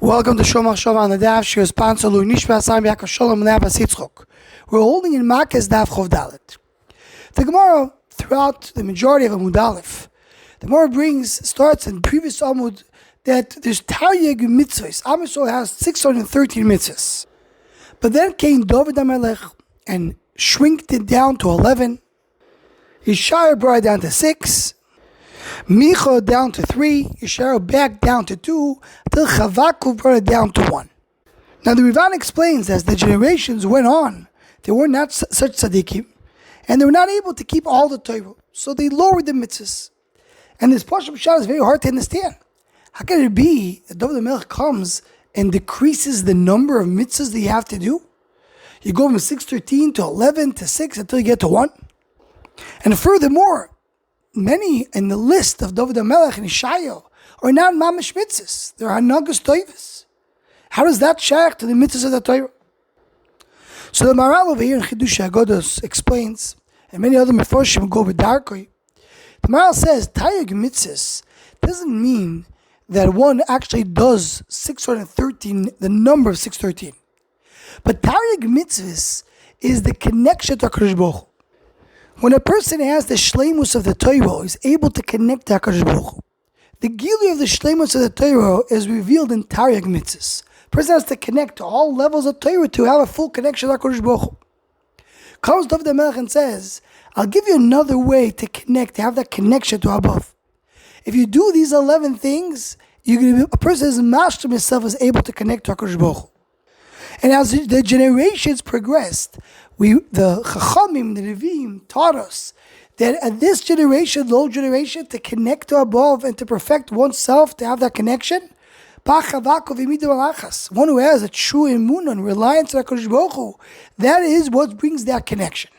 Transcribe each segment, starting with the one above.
Welcome to Shomach Shava on the Daf. She responds to Lui Nishma Sam Yaakov Shalom Nabas Yitzchok. We're holding in Makos Daf Chov Dalet. The Gemara, throughout the majority of Amud Aleph, the Gemara starts in previous Amud that there's Taryag Mitzvos. Am Yisrael has 613 mitzvahs. But then came David HaMelech and shrinked it down to 11. Yeshaya brought it down to 6. Micha down to 3, Yeshaya back down to 2, till Chavakov brought it down to 1. Now the Rivan explains as the generations went on, they were not such tzaddikim, and they were not able to keep all the Torah, so they lowered the mitzvahs. And this Pashup Shah is very hard to understand. How can it be that David HaMelech comes and decreases the number of mitzvahs that you have to do? You go from 613 to 11 to 6 until you get to 1. And furthermore, many in the list of David HaMelech and Yeshaya are not mamish mitzvahs. They're hanagas toivas. How does that shaykh to the mitzvahs of the Torah? So the Maral over here in Chidush HaGodos explains, and many other Meforshim go with Darkoi. The Maral says Taryag mitzvahs doesn't mean that one actually does 613, the number of 613. But Taryag mitzvahs is the connection to HaKadosh Baruch Hu. When a person has the shleimus of the Torah, is able to connect to HaKadosh Baruch Hu. The gilui of the shleimus of the Torah is revealed in Taryag mitzvahs. A person has to connect to all levels of Torah to have a full connection to HaKadosh Baruch Hu. Comes David HaMelech and says, I'll give you another way to connect, to have that connection to above. If you do these 11 things, a person is master himself is able to connect to HaKadosh Baruch Hu. And as the generations progressed, the Chachamim, the Nevi'im, taught us that at this generation, the old generation, to connect to above and to perfect oneself, to have that connection, one who has a true emunah and reliance on HaKadosh Baruch Hu, that is what brings that connection.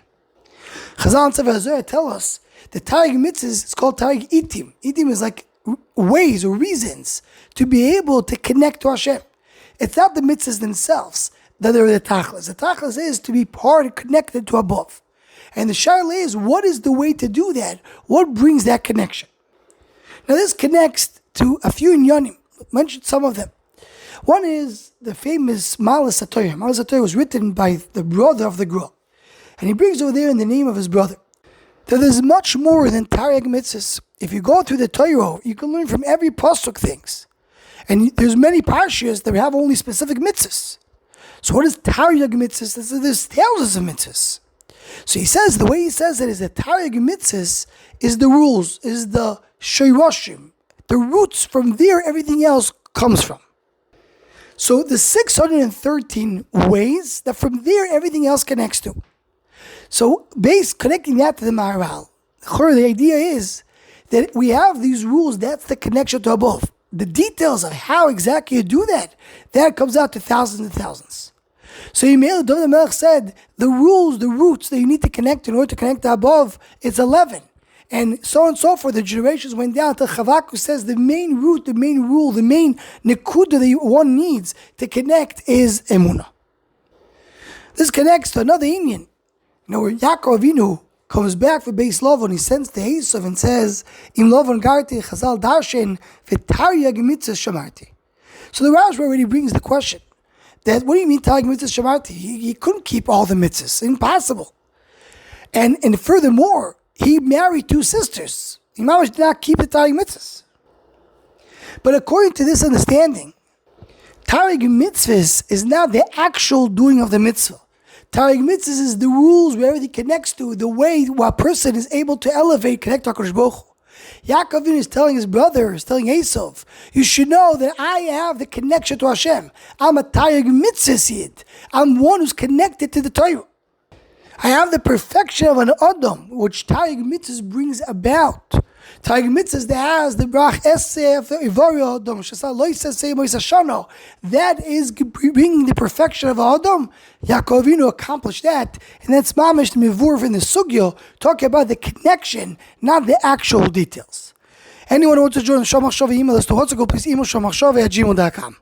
Chazal and Sefer HaZohar tell us that Taryag mitzvahs is called Taryag itim. Itim is like ways or reasons to be able to connect to Hashem. It's not the mitzvahs themselves that are the tachlis. The tachlis is to be part and connected to above. And the shaila is, what is the way to do that? What brings that connection? Now this connects to a few inyanim. Mentioned some of them. One is the famous Malas HaTorah. Malas HaTorah was written by the brother of the Gra. And he brings over there in the name of his brother that there's much more than Taryag mitzvahs. If you go through the Torah, you can learn from every pasuk things. And there's many parshas that have only specific mitzvahs. So what is Taryag mitzvahs? There's thousands of mitzvahs. So he says, the way he says it is that Taryag mitzvahs is the rules, is the shayroshim, the roots. From there everything else comes from. So the 613 ways that from there everything else connects to. So connecting that to the Maharal, the idea is that we have these rules, that's the connection to above. The details of how exactly you do that comes out to thousands and thousands. So David HaMelech said, the rules, the roots that you need to connect in order to connect to above, it's 11. And so forth, the generations went down until Chavakov says the main root, the main rule, the main nekuda that one needs to connect is emunah. This connects to another Indian. Where Yaakov Avinu comes back for Beis Lavan, he sends to Esav and says, Im Lavan garti chazal darshen v'taryag mitzvahs shamarti. So the Rashi already brings the question that, what do you mean taryag mitzvahs shamarti? He couldn't keep all the mitzvahs, impossible. And furthermore, he married 2 sisters. He did not keep the taryag mitzvahs. But according to this understanding, taryag mitzvahs is not the actual doing of the mitzvah. Taryag mitzvahs is the rules where everything connects to, the way a person is able to elevate, connect to HaKadosh Baruch Hu. Yaakov is telling his brother, is telling Esav, you should know that I have the connection to Hashem. I'm a Taryag mitzvah yid. I'm one who's connected to the Torah. I have the perfection of an Adam, which Taryag mitzvahs brings about. Taryag mitzvahs that has the brach esef ivario Adam shasa lo yisasei mo yisashano. That is bringing the perfection of Adam. Yaakov Avinu accomplished that, and that's mamish mivur in the sugyo, talking about the connection, not the actual details. Anyone who wants to join the Shomach Shava email list to Hotzako, please email shomachshava@gmail.com.